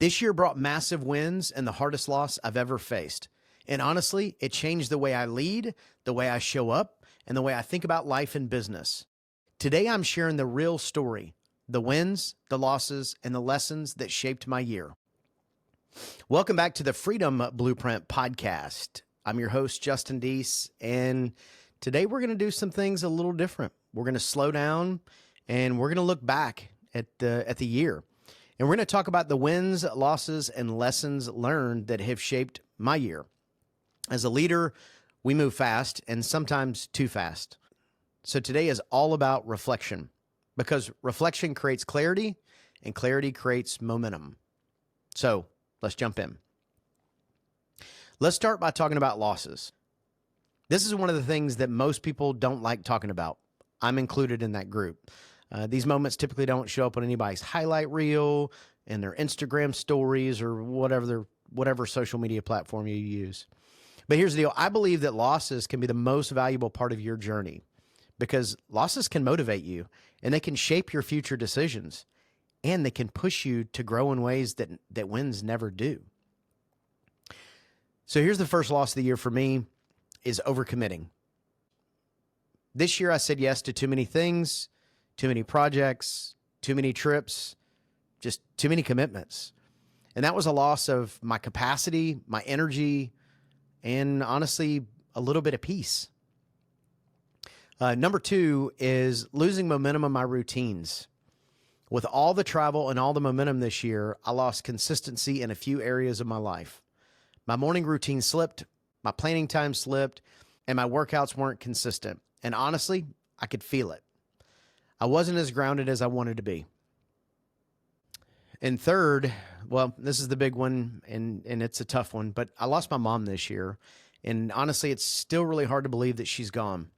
This year brought massive wins and the hardest loss I've ever faced. And honestly, it changed the way I lead, the way I show up, and the way I think about life and business. Today, I'm sharing the real story, the wins, the losses, and the lessons that shaped my year. Welcome back to the Freedom Blueprint podcast. I'm your host, Justin Deese, and today we're going to do some things a little different. We're going to slow down, and we're going to look back at the year. And we're going to talk about the wins, losses, and lessons learned that have shaped my year. As a leader, we move fast and sometimes too fast. So today is all about reflection, because reflection creates clarity and clarity creates momentum. So let's jump in. Let's start by talking about losses. This is one of the things that most people don't like talking about. I'm included in that group. These moments typically don't show up on anybody's highlight reel, in their Instagram stories, or whatever social media platform you use. But here's the deal. I believe that losses can be the most valuable part of your journey, because losses can motivate you and they can shape your future decisions, and they can push you to grow in ways that wins never do. So here's the first loss of the year for me is overcommitting. This year I said yes to too many things, too many projects, too many trips, just too many commitments. And that was a loss of my capacity, my energy, and honestly, a little bit of peace. Number two is losing momentum in my routines. With all the travel and all the momentum this year, I lost consistency in a few areas of my life. My morning routine slipped, my planning time slipped, and my workouts weren't consistent. And honestly, I could feel it. I wasn't as grounded as I wanted to be. And third, well, this is the big one, and it's a tough one, but I lost my mom this year. And honestly, it's still really hard to believe that she's gone.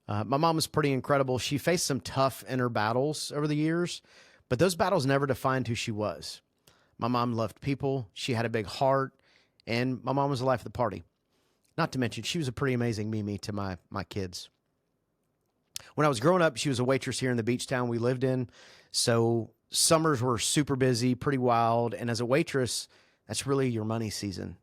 My mom was pretty incredible. She faced some tough inner battles over the years, but those battles never defined who she was. My mom loved people. She had a big heart, and my mom was the life of the party. Not to mention, she was a pretty amazing Mimi to my kids. When I was growing up, she was a waitress here in the beach town we lived in. So summers were super busy, pretty wild. And as a waitress, that's really your money season.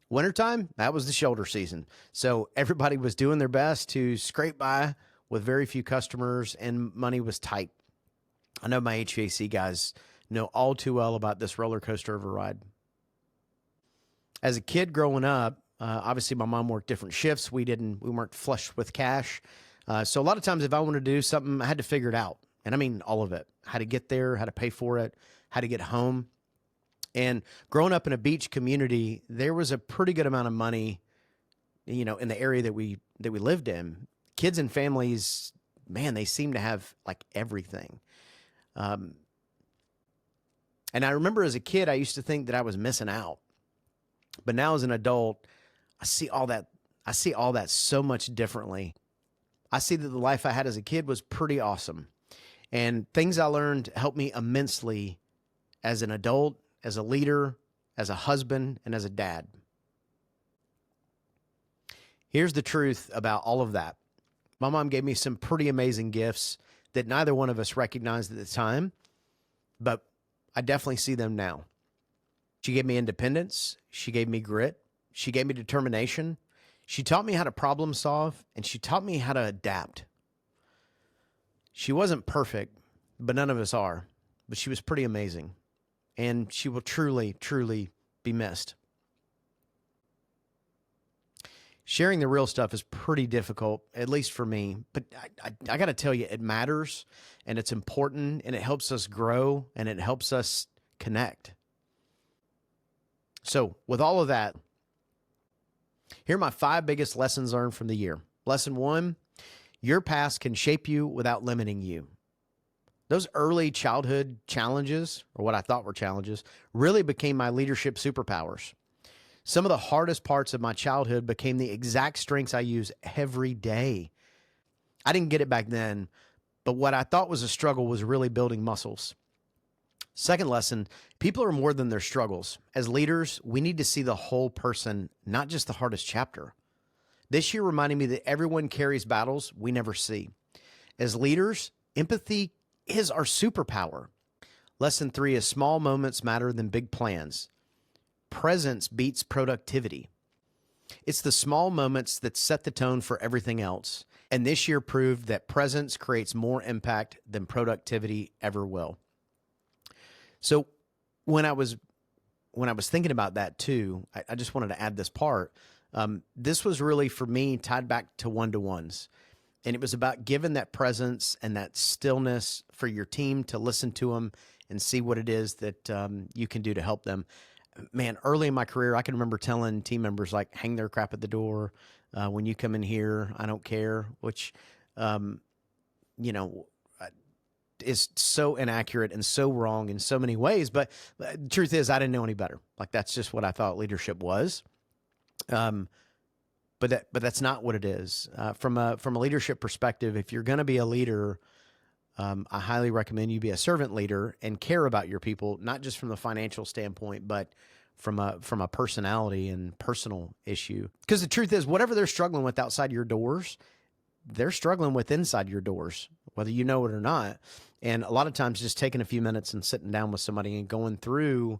Wintertime, that was the shoulder season. So everybody was doing their best to scrape by with very few customers, and money was tight. I know my HVAC guys know all too well about this roller coaster of a ride. As a kid growing up, obviously my mom worked different shifts. We weren't flush with cash. So a lot of times if I wanted to do something, I had to figure it out. And I mean, all of it, how to get there, how to pay for it, how to get home. And growing up in a beach community, there was a pretty good amount of money, in the area that we lived in. Kids and families, man, they seem to have like everything. And I remember as a kid, I used to think that I was missing out. But now as an adult, I see all that so much differently. I see that the life I had as a kid was pretty awesome. And things I learned helped me immensely as an adult, as a leader, as a husband, and as a dad. Here's the truth about all of that. My mom gave me some pretty amazing gifts that neither one of us recognized at the time, but I definitely see them now. She gave me independence. She gave me grit. She gave me determination. She taught me how to problem solve, and she taught me how to adapt. She wasn't perfect, but none of us are. But she was pretty amazing, and she will truly, truly be missed. Sharing the real stuff is pretty difficult, at least for me. But I got to tell you, it matters, and it's important, and it helps us grow, and it helps us connect. So with all of that, here are my 5 biggest lessons learned from the year. Lesson 1, your past can shape you without limiting you. Those early childhood challenges, or what I thought were challenges, really became my leadership superpowers. Some of the hardest parts of my childhood became the exact strengths I use every day. I didn't get it back then, but what I thought was a struggle was really building muscles. Second lesson, people are more than their struggles. As leaders, we need to see the whole person, not just the hardest chapter. This year reminded me that everyone carries battles we never see. As leaders, empathy is our superpower. Lesson 3 is small moments matter than big plans. Presence beats productivity. It's the small moments that set the tone for everything else. And this year proved that presence creates more impact than productivity ever will. So when I was thinking about that too, I just wanted to add this part. This was really for me tied back to one-to-ones. And it was about giving that presence and that stillness for your team to listen to them and see what it is that you can do to help them. Man, early in my career, I can remember telling team members, like, hang their crap at the door. When you come in here, I don't care, which, you know, is so inaccurate and so wrong in so many ways. But the truth is, I didn't know any better. Like, that's just what I thought leadership was. But that's not what it is. From a leadership perspective, if you're going to be a leader, I highly recommend you be a servant leader and care about your people, not just from the financial standpoint, but from a personality and personal issue. Because the truth is, whatever they're struggling with outside your doors, they're struggling with inside your doors, whether you know it or not. And a lot of times just taking a few minutes and sitting down with somebody and going through,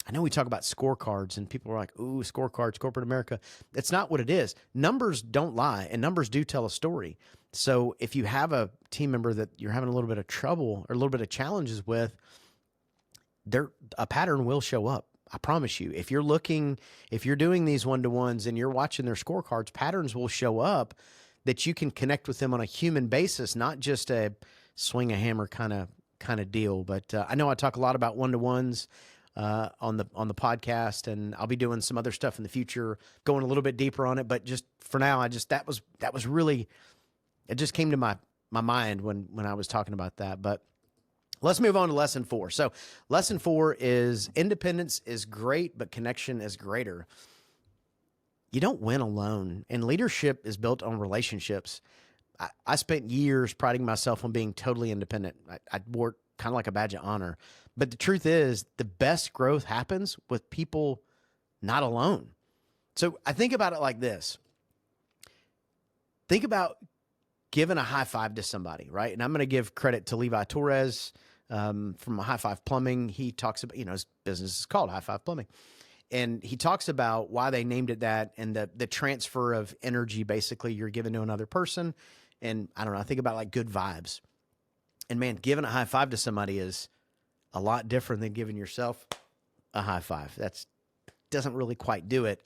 I know we talk about scorecards and people are like, ooh, scorecards, corporate America. It's not what it is. Numbers don't lie, and numbers do tell a story. So if you have a team member that you're having a little bit of trouble or a little bit of challenges with, a pattern will show up. I promise you. If you're doing these one-to-ones and you're watching their scorecards, patterns will show up that you can connect with them on a human basis, not just a swing a hammer kind of deal. But I know I talk a lot about one-to-ones on the podcast, and I'll be doing some other stuff in the future, going a little bit deeper on it. But just for now, that was really, it just came to my mind when I was talking about that. But let's move on to lesson 4. So lesson 4 is independence is great, but connection is greater. You don't win alone, and leadership is built on relationships. I spent years priding myself on being totally independent. I wore it kind of like a badge of honor. But the truth is, the best growth happens with people not alone. So I think about it like this. Think about giving a high five to somebody, right? And I'm going to give credit to Levi Torres from High Five Plumbing. He talks about, his business is called High Five Plumbing. And he talks about why they named it that and the transfer of energy, basically, you're giving to another person. And I don't know, I think about like good vibes. And man, giving a high five to somebody is a lot different than giving yourself a high five. Doesn't really quite do it.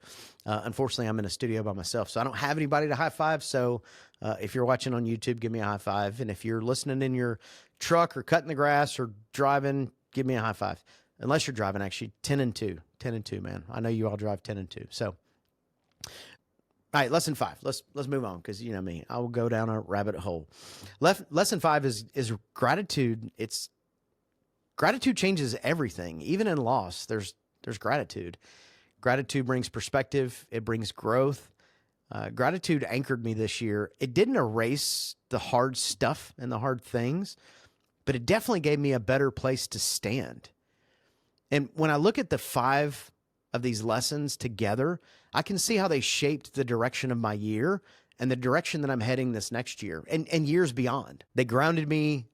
Unfortunately, I'm in a studio by myself, so I don't have anybody to high five. So if you're watching on YouTube, give me a high five. And if you're listening in your truck or cutting the grass or driving, give me a high five. Unless you're driving, actually, 10 and 2, man. I know you all drive 10 and 2. So, all right, lesson 5. Let's move on, because you know me, I will go down a rabbit hole. Lesson 5 is gratitude. Gratitude changes everything. Even in loss, there's gratitude. Gratitude brings perspective. It brings growth. Gratitude anchored me this year. It didn't erase the hard stuff and the hard things, but it definitely gave me a better place to stand. And when I look at the 5 of these lessons together, I can see how they shaped the direction of my year and the direction that I'm heading this next year and years beyond. They grounded me,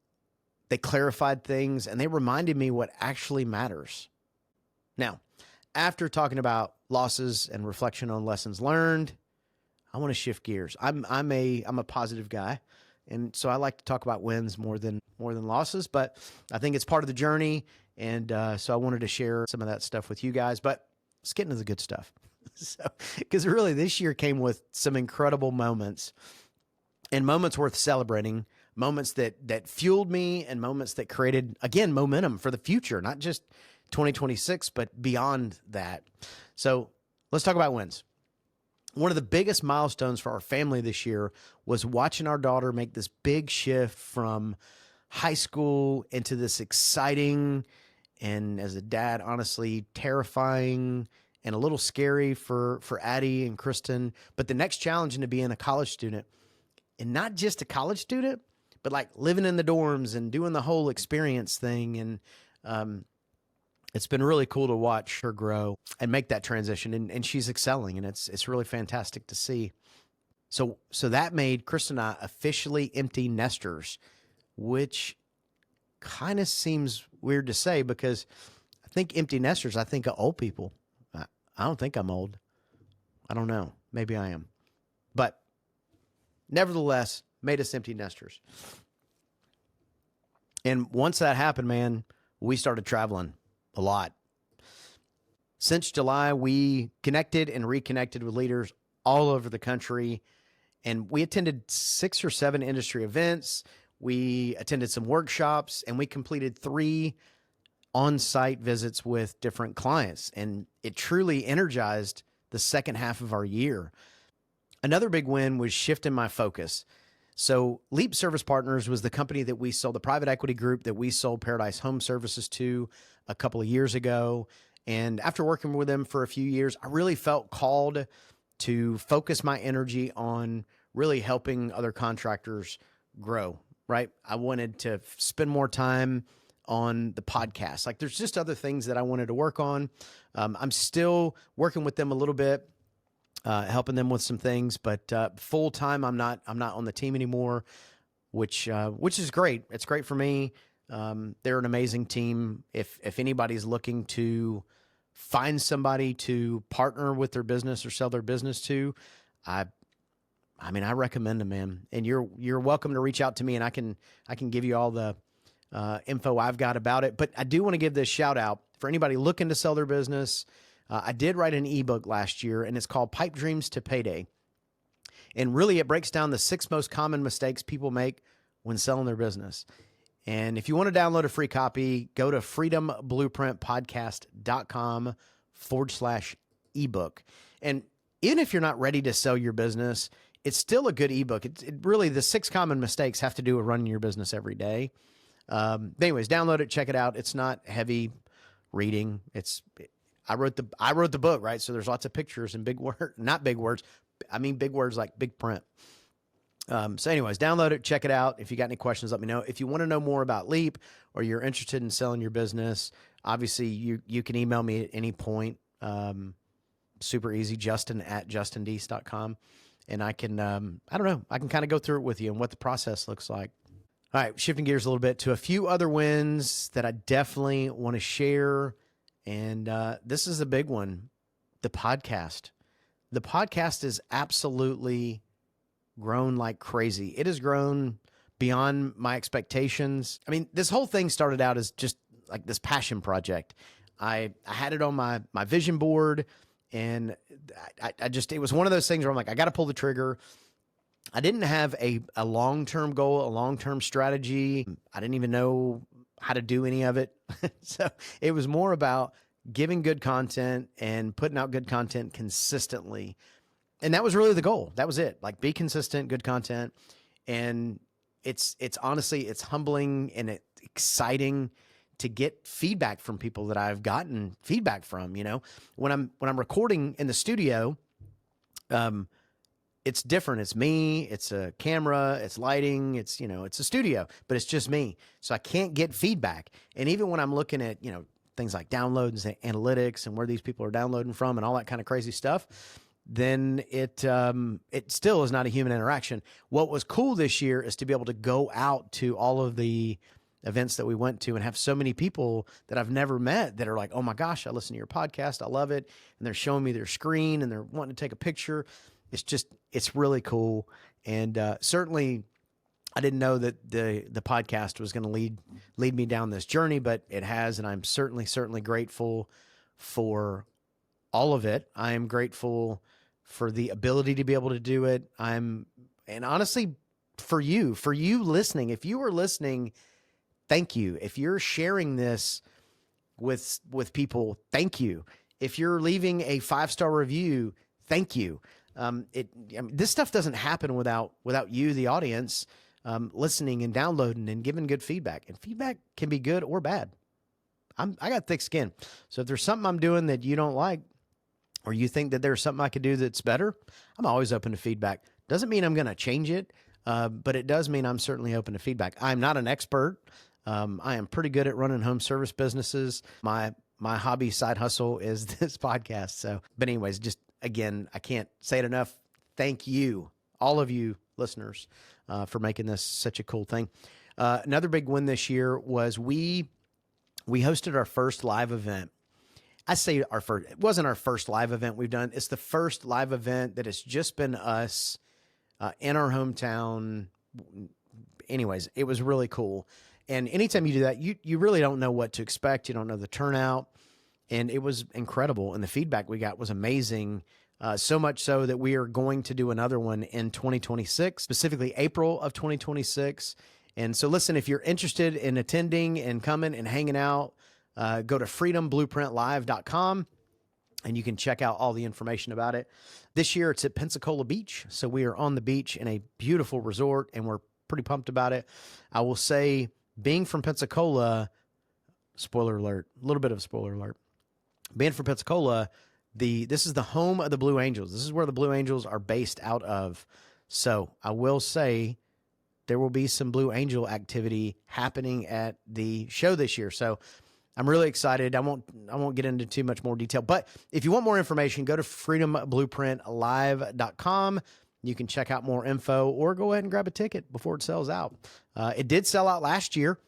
they clarified things, and they reminded me what actually matters. Now, after talking about losses and reflection on lessons learned, I want to shift gears. I'm a positive guy, and so I like to talk about wins more than losses, but I think it's part of the journey. And so I wanted to share some of that stuff with you guys, but let's get into the good stuff. So, because really this year came with some incredible moments and moments worth celebrating, moments that fueled me and moments that created, again, momentum for the future, not just 2026, but beyond that. So let's talk about wins. One of the biggest milestones for our family this year was watching our daughter make this big shift from high school into this exciting and, as a dad, honestly terrifying and a little scary for Addie and Kristen, but the next challenge into being a college student, and not just a college student, but like living in the dorms and doing the whole experience thing. And it's been really cool to watch her grow and make that transition, and she's excelling, and it's really fantastic to see. So that made Kristen and I officially empty nesters, which kind of seems weird to say because I think empty nesters, I think of old people. I don't think I'm old. I don't know. Maybe I am. But nevertheless, made us empty nesters. And once that happened, man, we started traveling a lot. Since July, we connected and reconnected with leaders all over the country. And we attended 6 or 7 industry events. We attended some workshops, and we completed 3 on-site visits with different clients. And it truly energized the second half of our year. Another big win was shifting my focus. So Leap Service Partners was the company that we sold, the private equity group that we sold Paradise Home Services to a couple of years ago. And after working with them for a few years, I really felt called to focus my energy on really helping other contractors grow, right? I wanted to spend more time on the podcast. Like there's just other things that I wanted to work on. I'm still working with them a little bit, helping them with some things, but full time, I'm not on the team anymore, which is great. It's great for me. They're an amazing team. If anybody's looking to find somebody to partner with their business or sell their business to, I recommend them, man. And you're welcome to reach out to me, and I can give you all the info I've got about it. But I do want to give this shout out for anybody looking to sell their business. I did write an ebook last year, and it's called Pipe Dreams to Payday. And really, it breaks down the 6 most common mistakes people make when selling their business. And if you want to download a free copy, go to freedomblueprintpodcast.com/ebook. And even if you're not ready to sell your business, it's still a good ebook. It really, the 6 common mistakes have to do with running your business every day. Anyways, download it, check it out. It's not heavy reading. I wrote the book, right? So there's lots of pictures and big words, not big words. I mean, big words like big print. So anyways, download it, check it out. If you got any questions, let me know. If you want to know more about Leap or you're interested in selling your business, obviously you can email me at any point. Super easy, justin@justindeese.com. And I can, I can kind of go through it with you and what the process looks like. All right, shifting gears a little bit to a few other wins that I definitely want to share. And this is a big one, the podcast. The podcast is absolutely grown like crazy. It has grown beyond my expectations. I mean, this whole thing started out as just like this passion project. I had it on my vision board, and it was one of those things where I'm like, I got to pull the trigger. I didn't have a long-term goal, a long-term strategy. I didn't even know how to do any of it. So it was more about giving good content and putting out good content consistently. And that was really the goal. That was it. Like, be consistent, good content. And it's honestly, it's humbling and it's exciting to get feedback from people that I've gotten feedback from. You know, when I'm recording in the studio, it's different. It's me, it's a camera, it's lighting, it's a studio, but it's just me. So I can't get feedback. And even when I'm looking at, things like downloads and analytics and where these people are downloading from and all that kind of crazy stuff, then it still is not a human interaction. What was cool this year is to be able to go out to all of the events that we went to and have so many people that I've never met that are like, oh my gosh, I listen to your podcast. I love it. And they're showing me their screen and they're wanting to take a picture. It's really cool. And certainly I didn't know that the podcast was going to lead me down this journey, but it has. And I'm certainly grateful for all of it. I am grateful for the ability to be able to do it. And honestly, for you listening, if you are listening, thank you. If you're sharing this with people, thank you. If you're leaving a 5-star review, thank you. This stuff doesn't happen without you, the audience, listening and downloading and giving good feedback. And feedback can be good or bad. I got thick skin. So if there's something I'm doing that you don't like, or you think that there's something I could do that's better, I'm always open to feedback. Doesn't mean I'm going to change it, but it does mean I'm certainly open to feedback. I'm not an expert. I am pretty good at running home service businesses. My hobby side hustle is this podcast. So, but anyways, just again, I can't say it enough. Thank you, all of you listeners, for making this such a cool thing. Another big win this year was we hosted our first live event. I say our first, it wasn't our first live event we've done. It's the first live event that has just been us in our hometown. Anyways, it was really cool. And anytime you do that, you really don't know what to expect. You don't know the turnout. And it was incredible. And the feedback we got was amazing. So much so that we are going to do another one in 2026, specifically April of 2026. And so listen, if you're interested in attending and coming and hanging out, go to freedomblueprintlive.com and you can check out all the information about it. This year it's at Pensacola Beach. So we are on the beach in a beautiful resort and we're pretty pumped about it. I will say, being from Pensacola, spoiler alert, a little bit of a spoiler alert, being from Pensacola, this is the home of the Blue Angels. This is where the Blue Angels are based out of. So I will say there will be some Blue Angel activity happening at the show this year. So I'm really excited. I won't get into too much more detail, but if you want more information, go to freedomblueprintlive.com. You can check out more info or go ahead and grab a ticket before it sells out. It did sell out last year.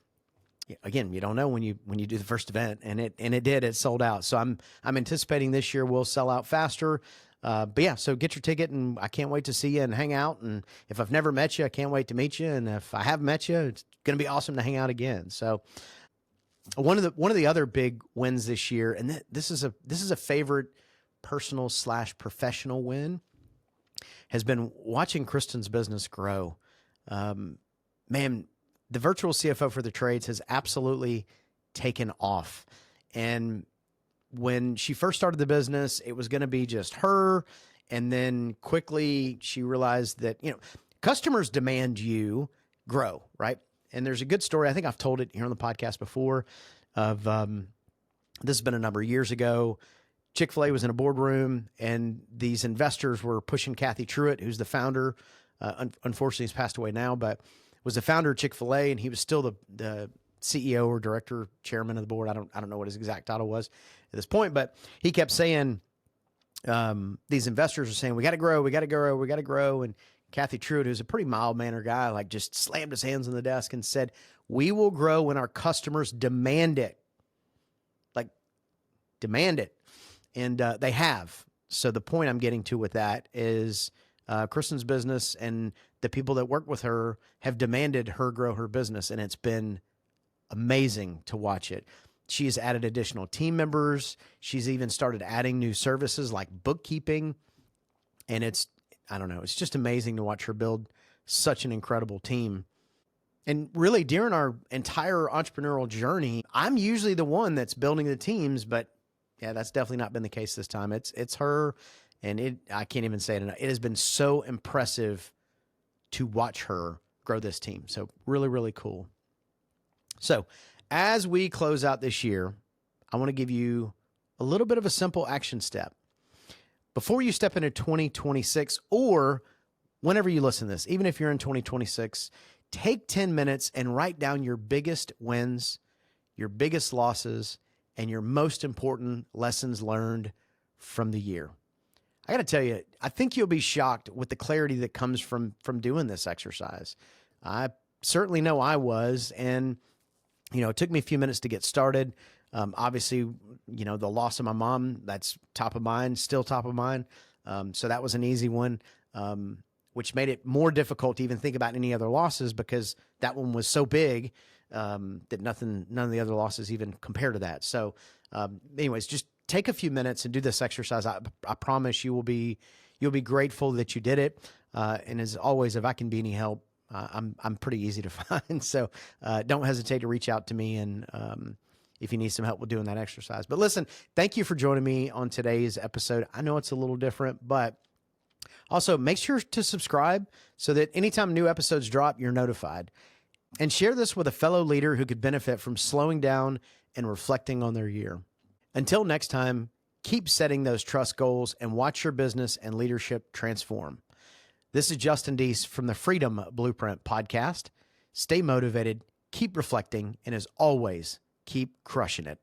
Again, you don't know when you do the first event, and it did. It sold out. So I'm anticipating this year will sell out faster. But yeah, so get your ticket, and I can't wait to see you and hang out. And if I've never met you, I can't wait to meet you. And if I have met you, it's going to be awesome to hang out again. So one of the other big wins this year, and this is a favorite personal / professional win, has been watching Kristen's business grow. Man, the virtual CFO for the trades has absolutely taken off. And when she first started the business, it was going to be just her. And then quickly she realized that, customers demand you grow, right? And there's a good story. I think I've told it here on the podcast before of, this has been a number of years ago. Chick-fil-A was in a boardroom and these investors were pushing Kathy Truitt, who's the founder. Unfortunately, he's passed away now, but was the founder of Chick-fil-A, and he was still the CEO or director, chairman of the board. I don't know what his exact title was at this point, but he kept saying, these investors are saying, we got to grow, we got to grow, we got to grow. And Kathy Truitt, who's a pretty mild-mannered guy, like just slammed his hands on the desk and said, we will grow when our customers demand it. Like, demand it. And they have. So the point I'm getting to with that is Kristen's business and the people that work with her have demanded her grow her business, and it's been amazing to watch it. She has added additional team members. She's even started adding new services like bookkeeping. And it's just amazing to watch her build such an incredible team. And really, during our entire entrepreneurial journey, I'm usually the one that's building the teams, but yeah, that's definitely not been the case this time. It's her, and I can't even say it enough. It has been so impressive to watch her grow this team. So really, really cool. So as we close out this year, I want to give you a little bit of a simple action step. Before you step into 2026, or whenever you listen to this, even if you're in 2026, take 10 minutes and write down your biggest wins, your biggest losses, and your most important lessons learned from the year. I got to tell you, I think you'll be shocked with the clarity that comes from doing this exercise. I certainly know I was, and it took me a few minutes to get started. Obviously, the loss of my mom, that's top of mind, still top of mind. So that was an easy one, which made it more difficult to even think about any other losses because that one was so big that none of the other losses even compare to that. So anyways, just take a few minutes and do this exercise. I promise you'll be grateful that you did it. And as always, if I can be any help, I'm pretty easy to find. So don't hesitate to reach out to me and if you need some help with doing that exercise. But listen, thank you for joining me on today's episode. I know it's a little different, but also make sure to subscribe so that anytime new episodes drop, you're notified. And share this with a fellow leader who could benefit from slowing down and reflecting on their year. Until next time, keep setting those trust goals and watch your business and leadership transform. This is Justin Deese from the Freedom Blueprint podcast. Stay motivated, keep reflecting, and as always, keep crushing it.